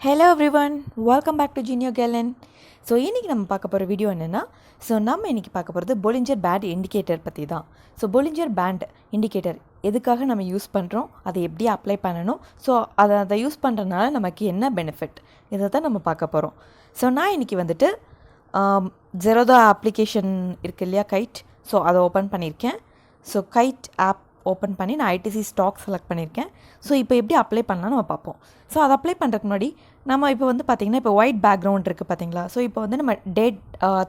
Hello everyone, welcome back to Junior Galen. So இன்றைக்கி நம்ம பார்க்க போகிற வீடியோ என்னென்னா நம்ம இன்றைக்கி பார்க்க போகிறது Bollinger Band Indicator பற்றி தான். Bollinger Band Indicator எதுக்காக நம்ம யூஸ் பண்ணுறோம், அதை எப்படி அப்ளை பண்ணணும், அதை யூஸ் பண்ணுறதுனால நமக்கு என்ன பெனிஃபிட், இதை தான் நம்ம பார்க்க போகிறோம். நான் இன்றைக்கி வந்துட்டு ஜெரோதா அப்ளிகேஷன் இருக்குது இல்லையா, கைட், அதை ஓப்பன் பண்ணியிருக்கேன். கைட் ஆப் ஓப்பன் பண்ணி நான் ஐடிசி ஸ்டாக் செலக்ட் பண்ணியிருக்கேன். இப்போ எப்படி அப்ளை பண்ணலாம் நம்ம பார்ப்போம். அதை அப்ளை பண்ணுறதுக்கு முன்னாடி நம்ம இப்போ வந்து பார்த்திங்கன்னா இப்போ ஒயிட் பேக்ரவுண்ட் இருக்குது பார்த்தீங்களா. இப்போ வந்து நம்ம டேட்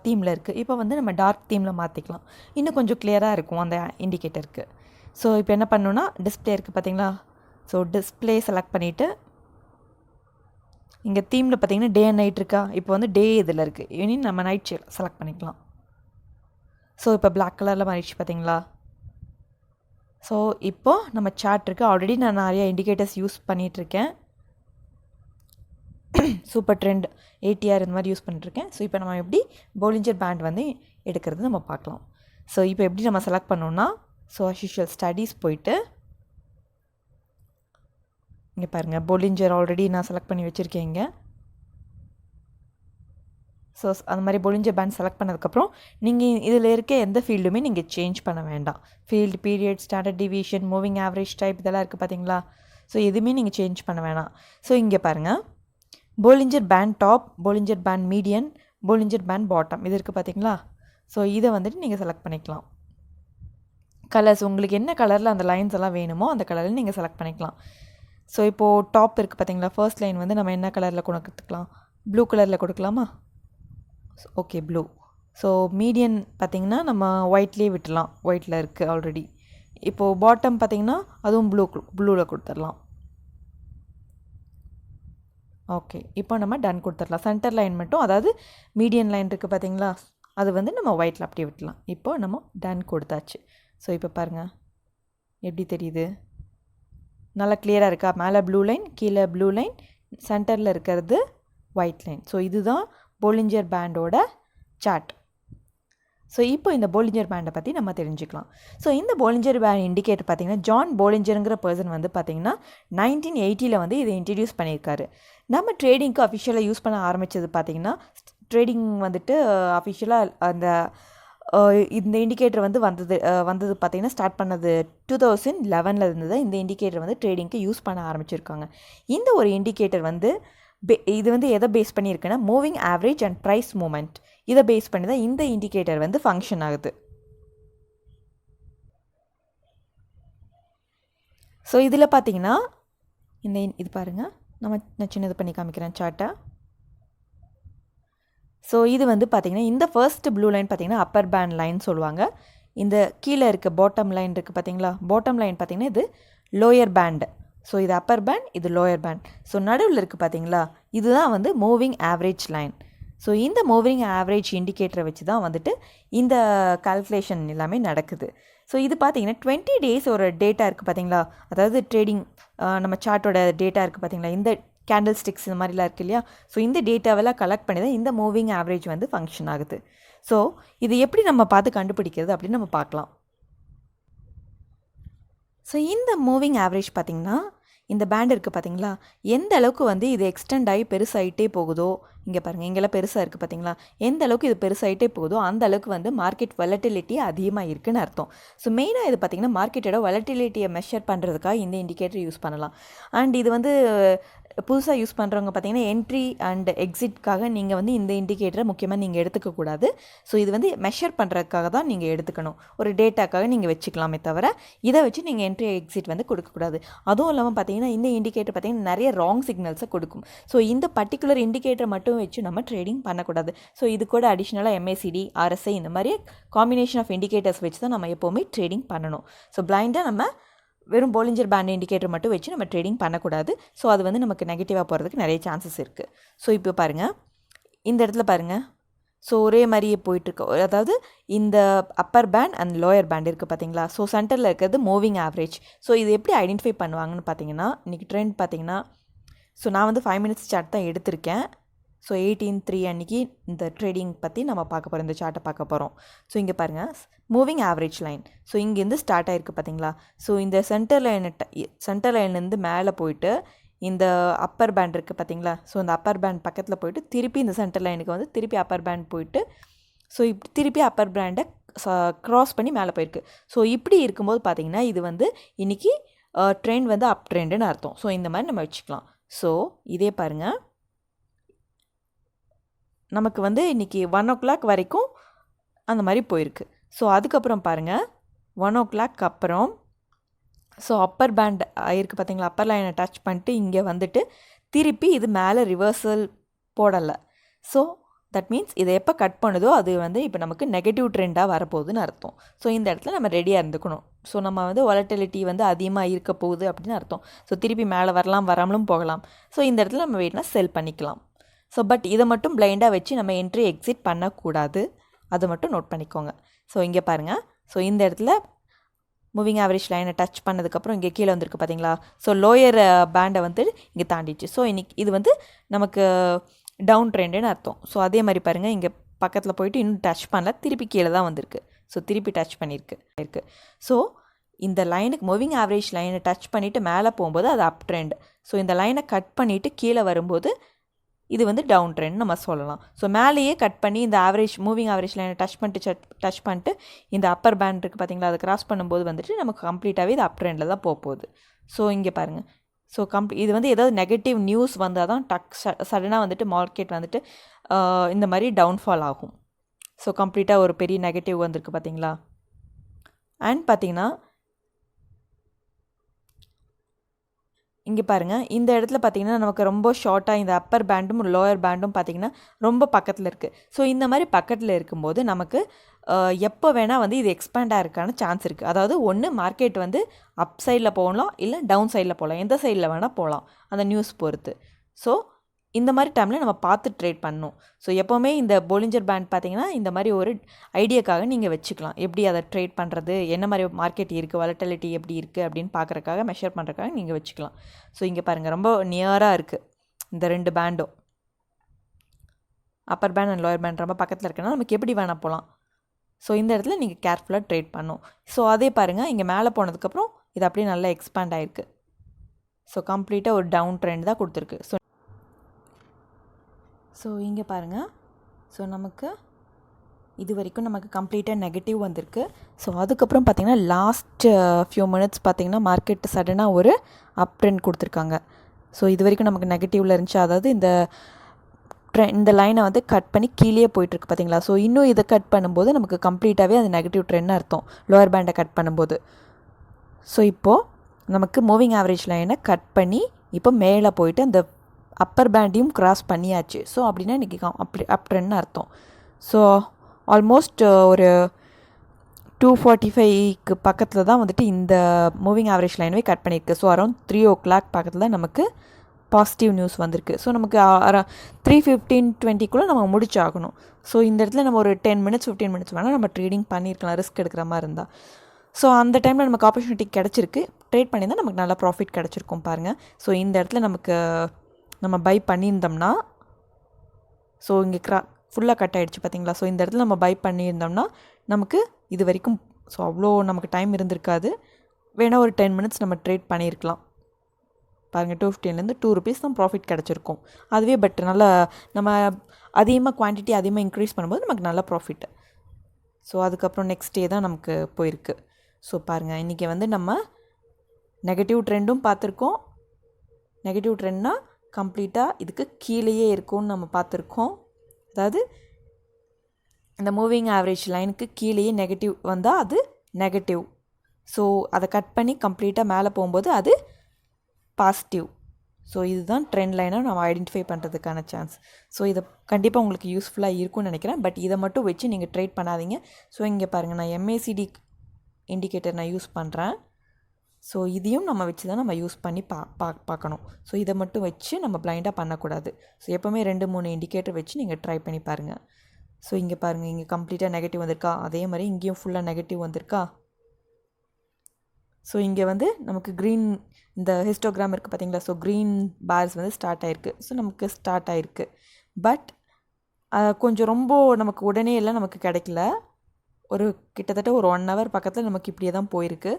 தீமில் இருக்குது, இப்போ வந்து நம்ம டார்க் தீமில் மாற்றிக்கலாம், இன்னும் கொஞ்சம் கிளியராக இருக்கும் அந்த இண்டிகேட்டருக்கு. இப்போ என்ன பண்ணணுன்னா டிஸ்பிளே இருக்குது பார்த்தீங்களா. டிஸ்பிளே செலக்ட் பண்ணிவிட்டு இங்கே தீமில் பார்த்திங்கன்னா டே அண்ட் நைட் இருக்கா, இப்போ வந்து டே இதில் இருக்குது, இனி நம்ம நைட் செலக்ட் பண்ணிக்கலாம். இப்போ பிளாக் கலரில் மாறிடுச்சு பார்த்தீங்களா. இப்போது நம்ம சார்ட் இருக்குது. ஆல்ரெடி நான் நிறைய இண்டிகேட்டர்ஸ் யூஸ் பண்ணிகிட்ருக்கேன், சூப்பர் ட்ரெண்ட், ATR இந்த மாதிரி யூஸ் பண்ணிட்டுருக்கேன். இப்போ நம்ம எப்படி Bollinger Band வந்து எடுக்கிறது நம்ம பார்க்கலாம். இப்போ எப்படி நம்ம செலக்ட் பண்ணோன்னா as usual ஸ்டடீஸ் போயிட்டு இங்கே பாருங்கள், Bollinger ஆல்ரெடி நான் செலக்ட் பண்ணி வச்சுருக்கேன் இங்கே. அந்த மாதிரி Bollinger Band செலக்ட் பண்ணதுக்கப்புறம் நீங்கள் இதில் இருக்க எந்த ஃபீல்டுமே நீங்கள் சேஞ்ச் பண்ண வேண்டாம். Field, period, standard deviation, moving average type இதெல்லாம் இருக்குது பார்த்தீங்களா. எதுவுமே நீங்கள் சேஞ்ச் பண்ண வேணாம். இங்கே பாருங்கள், Bollinger Band top, Bollinger Band median, Bollinger Band bottom இது இருக்குது பார்த்தீங்களா. இதை வந்துட்டு நீங்கள் செலக்ட் பண்ணிக்கலாம். கலர்ஸ் உங்களுக்கு என்ன கலரில் அந்த லைன்ஸ் எல்லாம் வேணுமோ அந்த கலரில் நீங்கள் செலக்ட் பண்ணிக்கலாம். இப்போது டாப் இருக்குது பார்த்தீங்களா, ஃபர்ஸ்ட் லைன் வந்து நம்ம என்ன கலரில் கொடுத்துக்கலாம், ப்ளூ கலரில் கொடுக்கலாமா. Okay, blue. மீடியன் பார்த்திங்கன்னா நம்ம ஒயிட்லேயே விட்டுலாம், ஒயிட்டில் இருக்குது ஆல்ரெடி. இப்போது பாட்டம் பார்த்திங்கன்னா அதுவும் ப்ளூவில் கொடுத்துடலாம். ஓகே, இப்போ நம்ம டன் கொடுத்துடலாம். சென்டர் லைன் மட்டும், அதாவது மீடியன் லைன் இருக்குது பார்த்தீங்களா, அது வந்து நம்ம ஒயிட்டில் அப்படியே விட்டுலாம். இப்போ நம்ம டன் கொடுத்தாச்சு. இப்போ பாருங்கள் எப்படி தெரியுது, நல்லா கிளியராக இருக்கா. மேலே ப்ளூ லைன், கீழே ப்ளூ லைன், சென்டரில் இருக்கிறது ஒயிட் லைன். இதுதான் Bollinger Bandோட சார்ட். இப்போ இந்த Bollinger Bandை பற்றி நம்ம தெரிஞ்சுக்கலாம். இந்த Bollinger Band இண்டிகேட்டர் பார்த்திங்கன்னா ஜான் போலிஞ்சருங்கிற பர்சன் வந்து பார்த்திங்கன்னா 1980 வந்து இதை இன்ட்ரடியூஸ் பண்ணியிருக்காரு. நம்ம ட்ரேடிங்க்கு அஃபிஷியலாக யூஸ் பண்ண ஆரம்பித்தது பார்த்திங்கன்னா, ட்ரேடிங் வந்துட்டு அஃபிஷியலாக அந்த இந்த இண்டிகேட்டர் வந்து வந்தது பார்த்திங்கன்னா ஸ்டார்ட் பண்ணது 2011 இருந்தது. இந்த இண்டிகேட்டர் வந்து ட்ரேடிங்க்கு யூஸ் பண்ண ஆரம்பிச்சிருக்காங்க. இந்த ஒரு இண்டிகேட்டர் வந்து இது வந்து எதை பேஸ் பண்ணியிருக்குன்னா moving average and price movement, இதை பேஸ் பண்ணி தான் இந்த இண்டிகேட்டர் வந்து ஃபங்க்ஷன் ஆகுது. இதில் பார்த்தீங்கன்னா இது பாருங்கள், நான் சின்னது பண்ணி காமிக்கிறேன் சார்ட்டை. இது வந்து பார்த்திங்கன்னா இந்த ஃபர்ஸ்ட் ப்ளூ லைன் பார்த்திங்கன்னா அப்பர் பேண்ட் லைன் சொல்லுவாங்க. இந்த கீழே இருக்க பாட்டம் லைன் இருக்குது பார்த்தீங்களா, பாட்டம் லைன் பார்த்திங்கன்னா இது லோயர் பேண்டு. இது அப்பர் பேண்ட், இது லோயர் பேண்ட். நடுவில் இருக்குது பார்த்தீங்களா, இதுதான் வந்து மூவிங் ஆவரேஜ் லைன். இந்த மூவிங் ஆவரேஜ் இண்டிகேட்டரை வச்சு தான் வந்துட்டு இந்த கால்குலேஷன் எல்லாமே நடக்குது. இது பார்த்தீங்கன்னா 20 days ஒரு டேட்டா இருக்குது பார்த்தீங்களா, அதாவது ட்ரேடிங் நம்ம சார்ட்டோட டேட்டா இருக்குது பார்த்தீங்களா, இந்த கேண்டில் ஸ்டிக்ஸ் இந்த மாதிரிலாம் இருக்குது இல்லையா. இந்த டேட்டாவெல்லாம் கலெக்ட் பண்ணி தான் இந்த மூவிங் ஆவரேஜ் வந்து ஃபங்க்ஷன் ஆகுது. இது எப்படி நம்ம பார்த்து கண்டுபிடிக்கிறது அப்படின்னு நம்ம பார்க்கலாம். இந்த மூவிங் ஆவரேஜ் பார்த்திங்கன்னா இந்த பேண்ட் இருக்குது பார்த்தீங்களா, எந்த அளவுக்கு வந்து இது எக்ஸ்டெண்ட் ஆகி பெருசாகிட்டே போகுதோ, இங்கே பாருங்கள் இங்கெல்லாம் பெருசாக இருக்குது பார்த்தீங்களா, எந்த அளவுக்கு இது பெருசாகிட்டே போகுதோ அந்த அளவுக்கு வந்து மார்க்கெட் வாலட்டிலிட்டி அதிகமாக இருக்குதுன்னு அர்த்தம். மெயினாக இது பார்த்திங்கன்னா மார்க்கெட்டோட வாலட்டிலிட்டியை மெஷர் பண்ணுறதுக்காக இந்த இண்டிகேட்டர் யூஸ் பண்ணலாம். அண்ட் இது வந்து புதுசாக யூஸ் பண்ணுறவங்க பார்த்திங்கன்னா என்ட்ரி அண்ட் எக்ஸிட்காக நீங்கள் வந்து இந்த இண்டிகேட்டரை முக்கியமாக நீங்கள் எடுத்துக்கக்கூடாது. இது வந்து மெஷர் பண்ணுறதுக்காக தான் நீங்கள் எடுத்துக்கணும், ஒரு டேட்டாக்காக நீங்கள் வச்சுக்கலாமே தவிர இதை வச்சு நீங்கள் என்ட்ரி எக்ஸிட் வந்து கொடுக்கக்கூடாது. அதுவும் இல்லாமல் பார்த்திங்கன்னா இந்த இண்டிகேட்டர் பார்த்திங்கன்னா நிறைய ராங் சிக்னல்ஸை கொடுக்கும். இந்த பர்டிகுலர் இண்டிகேட்டரை மட்டும் வச்சு நம்ம ட்ரேடிங் பண்ணக்கூடாது. இது கூட அடிஷ்னலாக MACD, RSI இந்த மாதிரி காம்பினேஷன் ஆஃப் இண்டிகேட்டர்ஸ் வச்சு தான் நம்ம எப்போவுமே ட்ரேடிங் பண்ணணும். பிளைண்டாக நம்ம வெறும் Bollinger Band இண்டிகேட்டர் மட்டும் வச்சு நம்ம ட்ரேடிங் பண்ணக்கூடாது. அது வந்து நமக்கு நெகட்டிவாக போகிறதுக்கு நிறைய சான்சஸ் இருக்குது. இப்போ பாருங்கள், இந்த இடத்துல பாருங்கள், ஒரே மாதிரியே போயிட்டுருக்கு. அதாவது இந்த upper band and lower band இருக்குது பார்த்தீங்களா. சென்டரில் இருக்கிறது மூவிங் ஆவரேஜ். இது எப்படி ஐடென்டிஃபை பண்ணுவாங்கன்னு பார்த்தீங்கன்னா, இன்றைக்கி ட்ரெண்ட் பார்த்தீங்கன்னா, நான் வந்து 5 minutes சார்ட் தான் எடுத்திருக்கேன். 18/3 அன்றைக்கி இந்த ட்ரேடிங் பற்றி நம்ம பார்க்க போகிறோம், இந்த சார்ட்டை பார்க்க போகிறோம். இங்கே பாருங்கள், மூவிங் ஆவரேஜ் லைன். இங்கேருந்து ஸ்டார்ட் ஆகிருக்கு பார்த்தீங்களா. இந்த சென்டர் லைன்லேருந்து மேலே போயிட்டு இந்த அப்பர் பேண்ட் இருக்குது பார்த்தீங்களா, ஸோ இந்த அப்பர் பேண்ட் பக்கத்தில் போயிட்டு திருப்பி இந்த சென்டர் லைனுக்கு வந்து திருப்பி அப்பர் பேண்ட் போயிட்டு ஸோ இப்படி திருப்பி அப்பர் பேண்டை க்ராஸ் பண்ணி மேலே போயிருக்கு. ஸோ இப்படி இருக்கும்போது பார்த்திங்கன்னா இது வந்து இன்றைக்கி ட்ரெண்ட் வந்து அப் ட்ரெண்டுன்னு அர்த்தம். ஸோ இந்த மாதிரி நம்ம வச்சுக்கலாம். ஸோ இதே பாருங்கள், நமக்கு வந்து இன்றைக்கி 1 o'clock வரைக்கும் அந்த மாதிரி போயிருக்கு. ஸோ அதுக்கப்புறம் பாருங்கள் 1 o'clock அப்புறம் ஸோ அப்பர் பேண்ட் இருக்குது பார்த்தீங்களா, அப்பர் லைனை டச் பண்ணிட்டு இங்கே வந்துட்டு திருப்பி இது மேலே ரிவர்சல் போடலை. ஸோ தட் மீன்ஸ் இதை எப்போ கட் பண்ணுதோ அது வந்து இப்போ நமக்கு நெகட்டிவ் ட்ரெண்டாக வரப்போகுதுன்னு அர்த்தம். ஸோ இந்த இடத்துல நம்ம ரெடியாக இருந்துக்கணும். ஸோ நம்ம வந்து வாலட்டிலிட்டி வந்து அதிகமாக இருக்க போகுது அப்படின்னு அர்த்தம். ஸோ திருப்பி மேலே வரலாம், வராமலும் போகலாம். ஸோ இந்த இடத்துல நம்ம வேணும்னா செல் பண்ணிக்கலாம். ஸோ பட் இதை மட்டும் பிளைண்டாக வச்சு நம்ம என்ட்ரி எக்ஸிட் பண்ணக்கூடாது, அதை மட்டும் நோட் பண்ணிக்கோங்க. ஸோ இங்கே பாருங்கள், ஸோ இந்த இடத்துல மூவிங் ஆவரேஜ் லைனை டச் பண்ணதுக்கப்புறம் இங்கே கீழே வந்திருக்கு பார்த்தீங்களா, ஸோ லோயர் பேண்டை வந்து இங்கே தாண்டிச்சு. ஸோ இன்றைக்கி இது வந்து நமக்கு டவுன் ட்ரெண்டுன்னு அர்த்தம். ஸோ அதே மாதிரி பாருங்கள், இங்கே பக்கத்தில் போயிட்டு இன்னும் டச் பண்ணல, திருப்பி கீழே தான் வந்திருக்கு. ஸோ திருப்பி டச் பண்ணியிருக்கு. ஸோ இந்த லைனுக்கு மூவிங் ஆவரேஜ் லைனை டச் பண்ணிவிட்டு மேலே போகும்போது அது அப் ட்ரெண்ட். ஸோ இந்த லைனை கட் பண்ணிவிட்டு கீழே வரும்போது இது வந்து டவுன் ட்ரெண்ட் நம்ம சொல்லலாம். ஸோ மேலேயே கட் பண்ணி இந்த மூவிங் ஆவரேஜ் லைனை டச் பண்ணிட்டு இந்த அப்பர் பேண்ட் இருக்குது பார்த்தீங்களா, அதை கிராஸ் பண்ணும்போது வந்துட்டு நமக்கு கம்ப்ளீட்டாகவே இது அப் ட்ரெண்டில் தான் போகுது. ஸோ இங்கே பாருங்கள், ஸோ இது வந்து ஏதாவது நெகட்டிவ் நியூஸ் வந்தால் தான் சடனாக வந்துட்டு மார்க்கெட் வந்துட்டு இந்த மாதிரி டவுன்ஃபால் ஆகும். ஸோ கம்ப்ளீட்டாக ஒரு பெரிய நெகட்டிவ் வந்திருக்கு பார்த்தீங்களா. அண்ட் பார்த்தீங்கன்னா இங்கே பாருங்கள், இந்த இடத்துல பார்த்திங்கன்னா நமக்கு ரொம்ப ஷார்ட்டாக இந்த அப்பர் பேண்டும் லோயர் பேண்டும் பார்த்திங்கன்னா ரொம்ப பக்கத்தில் இருக்குது. ஸோ இந்த மாதிரி பக்கத்தில் இருக்கும்போது நமக்கு எப்போ வேணால் வந்து இது எக்ஸ்பேண்ட் ஆகிறதுக்கான சான்ஸ் இருக்குது. அதாவது ஒன்று மார்க்கெட் வந்து அப் சைடில் போகலாம், இல்லை டவுன் சைடில் போகலாம், எந்த சைடில் வேணால் போகலாம் அந்த நியூஸ் பொறுத்து. ஸோ இந்த மாதிரி டைமில் நம்ம பார்த்து ட்ரேட் பண்ணணும். ஸோ எப்போவுமே இந்த போலிஞ்சர் பேண்ட் பார்த்திங்கன்னா இந்த மாதிரி ஒரு ஐடியாக்காக நீங்கள் வச்சுக்கலாம். எப்படி அதை ட்ரேட் பண்ணுறது, என்ன மாதிரி மார்க்கெட் இருக்குது, வாலட்டிலிட்டி எப்படி இருக்குது அப்படின்னு பார்க்குறக்காக, மெஷர் பண்ணுறக்காக நீங்கள் வச்சுக்கலாம். ஸோ இங்கே பாருங்கள், ரொம்ப நியராக இருக்குது இந்த ரெண்டு பேண்டும், upper band and lower band ரொம்ப பக்கத்தில் இருக்குன்னா நமக்கு எப்படி வேணால் போகலாம். ஸோ இந்த இடத்துல நீங்கள் கேர்ஃபுல்லாக ட்ரேட் பண்ணணும். ஸோ அதே பாருங்கள், இங்கே மேலே போனதுக்கப்புறம் இது அப்படியே நல்லா எக்ஸ்பேண்ட் ஆகிருக்கு. ஸோ கம்ப்ளீட்டாக ஒரு டவுன் ட்ரெண்ட் தான் கொடுத்துருக்கு. ஸோ இங்கே பாருங்கள், ஸோ நமக்கு இது வரைக்கும் நமக்கு கம்ப்ளீட்டாக நெகட்டிவ் வந்திருக்கு. ஸோ அதுக்கப்புறம் பார்த்திங்கன்னா லாஸ்ட் ஃபியூ மினிட்ஸ் பார்த்திங்கன்னா மார்க்கெட் சடனாக ஒரு அப் ட்ரெண்ட் கொடுத்துருக்காங்க. ஸோ இது வரைக்கும் நமக்கு நெகட்டிவில் இருந்துச்சு, அதாவது இந்த லைனை வந்து கட் பண்ணி கீழே போயிட்டுருக்கு பார்த்தீங்களா. ஸோ இன்னும் இதை கட் பண்ணும்போது நமக்கு கம்ப்ளீட்டாகவே அது நெகட்டிவ் ட்ரெண்ட்னு அர்த்தம், லோயர் பேண்டை கட் பண்ணும்போது. ஸோ இப்போது நமக்கு மூவிங் ஆவரேஜ் லைனை கட் பண்ணி இப்போ மேலே போயிட்டு அந்த அப்பர் பேண்டையும் கிராஸ் பண்ணியாச்சு. ஸோ அப்படின்னா இன்றைக்கி அப் ட்ரெண்ட்னு அர்த்தம். ஸோ ஆல்மோஸ்ட் ஒரு 245க்கு பக்கத்தில் தான் வந்துட்டு இந்த மூவிங் ஆவரேஜ் லைனவே கட் பண்ணியிருக்கு. ஸோ அரௌண்ட் 3 o'clock பக்கத்தில் நமக்கு பாசிட்டிவ் நியூஸ் வந்திருக்கு. ஸோ நமக்கு 3:15-20க்குள்ளே நம்ம முடிச்சாகணும். ஸோ இந்த இடத்துல நம்ம ஒரு 10 minutes 15 minutes வேணால் நம்ம ட்ரேடிங் பண்ணியிருக்கலாம், ரிஸ்க் எடுக்கிற மாதிரி இருந்தால். ஸோ அந்த டைமில் நமக்கு ஆப்பர்ச்சுனிட்டி கிடச்சிருக்கு, ட்ரேட் பண்ணியிருந்தால் நமக்கு நல்லா ப்ராஃபிட் கிடச்சிருக்கும் பாருங்கள். ஸோ இந்த இடத்துல நமக்கு நம்ம பை பண்ணியிருந்தோம்னா, ஸோ இங்கே ஃபுல்லாக கட் ஆகிடுச்சு பார்த்தீங்களா. ஸோ இந்த இடத்துல நம்ம பை பண்ணியிருந்தோம்னா நமக்கு இது வரைக்கும் ஸோ அவ்வளோ நமக்கு டைம் இருந்திருக்காது, வேணால் ஒரு 10 minutes நம்ம ட்ரேட் பண்ணியிருக்கலாம் பாருங்கள். 215லேருந்து 2 rupees தான் ப்ராஃபிட் கிடச்சிருக்கும். அதுவே பட் நல்லா நம்ம அதிகமாக குவான்டிட்டி அதிகமாக இன்க்ரீஸ் பண்ணும்போது நமக்கு நல்ல ப்ராஃபிட். ஸோ அதுக்கப்புறம் நெக்ஸ்ட் டே தான் நமக்கு போயிருக்கு. ஸோ பாருங்கள், இன்றைக்கி வந்து நம்ம நெகட்டிவ் ட்ரெண்டும் பார்த்துருக்கோம். நெகட்டிவ் ட்ரெண்ட்னால் கம்ப்ளீட்டாக இதுக்கு கீழேயே இருக்கும்னு நம்ம பார்த்துருக்கோம். அதாவது இந்த மூவிங் ஆவரேஜ் லைனுக்கு கீழேயே நெகட்டிவ் வந்தால் அது நெகட்டிவ். ஸோ அதை கட் பண்ணி கம்ப்ளீட்டாக மேலே போகும்போது அது பாசிட்டிவ். ஸோ இதுதான் ட்ரெண்ட் லைனை நம்ம ஐடென்டிஃபை பண்ணுறதுக்கான சான்ஸ். ஸோ இதை கண்டிப்பாக உங்களுக்கு யூஸ்ஃபுல்லாக இருக்கும்னு நினைக்கிறேன். பட் இதை மட்டும் வச்சு நீங்கள் ட்ரேட் பண்ணாதீங்க. ஸோ இங்கே பாருங்கள், நான் MACD இண்டிகேட்டர் நான் யூஸ் பண்ணுறேன். ஸோ இதையும் நம்ம வச்சு தான் நம்ம யூஸ் பண்ணி பார்க்கணும். ஸோ இதை மட்டும் வச்சு நம்ம பிளைண்டாக பண்ணக்கூடாது. ஸோ எப்போவுமே 2-3 இண்டிகேட்டர் வச்சு நீங்கள் ட்ரை பண்ணி பாருங்கள். ஸோ இங்கே பாருங்கள், இங்கே கம்ப்ளீட்டாக நெகட்டிவ் வந்திருக்கா, அதே மாதிரி இங்கேயும் ஃபுல்லாக நெகட்டிவ் வந்திருக்கா. ஸோ இங்கே வந்து நமக்கு க்ரீன் இந்த ஹிஸ்டோகிராம் இருக்குது பார்த்தீங்களா. ஸோ க்ரீன் பார்ஸ் வந்து ஸ்டார்ட் ஆகிருக்கு. ஸோ நமக்கு ஸ்டார்ட் ஆகிருக்கு, பட் கொஞ்சம் ரொம்ப நமக்கு உடனே எல்லாம் நமக்கு கிடைக்கல. ஒரு கிட்டத்தட்ட ஒரு 1 hour பக்கத்தில் நமக்கு இப்படியே தான் போயிருக்கு.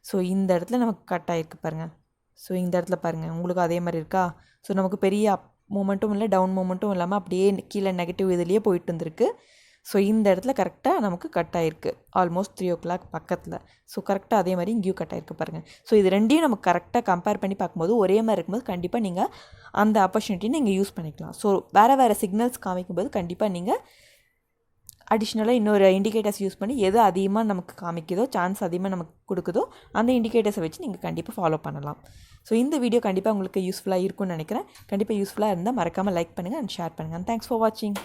ஸோ இந்த இடத்துல நமக்கு கட் ஆகிருக்கு பாருங்கள். ஸோ இந்த இடத்துல பாருங்கள் உங்களுக்கு அதே மாதிரி இருக்கா. ஸோ நமக்கு பெரிய அப் மூமெண்ட்டும் இல்லை டவுன் மூமெண்ட்டும் இல்லாமல் அப்படியே கீழே நெகட்டிவ் இதுலேயே போயிட்டு இருந்திருக்கு. ஸோ இந்த இடத்துல கரெக்டாக நமக்கு கட் ஆகிருக்கு ஆல்மோஸ்ட் 3 o'clock பக்கத்தில். ஸோ கரெக்டாக அதே மாதிரி இங்கேயும் கட் ஆகிருக்கு பாருங்கள். ஸோ இது ரெண்டையும் நமக்கு கரெக்டாக கம்பேர் பண்ணி பார்க்கும்போது ஒரே மாதிரி இருக்கும்போது கண்டிப்பாக நீங்கள் அந்த ஆப்பர்ச்சுனிட்டியை நீங்கள் யூஸ் பண்ணிக்கலாம். ஸோ வேறு சிக்னல்ஸ் காமிக்கும்போது கண்டிப்பாக நீங்கள் அடிஷ்னலாக இன்னொரு இண்டிகேட்டர்ஸ் யூஸ் பண்ணி எது அதிகமாக நமக்கு காமிக்குதோ சான்ஸ் அதிகமாக நமக்கு கொடுக்குதோ அந்த இண்டிகேட்டர்ஸை வச்சு நீங்கள் கண்டிப்பாக ஃபாலோ பண்ணலாம். ஸோ இந்த வீடியோ கண்டிப்பாக உங்களுக்கு யூஸ்ஃபுல்லாக இருக்கும்னு நினைக்கிறேன். கண்டிப்பாக யூஸ்ஃபுல்லாக இருந்தால் மறக்காமல் லைக் பண்ணுங்கள் அண்ட் ஷேர் பண்ணுங்கள். தேங்க்ஸ் ஃபார் வாட்சிங்.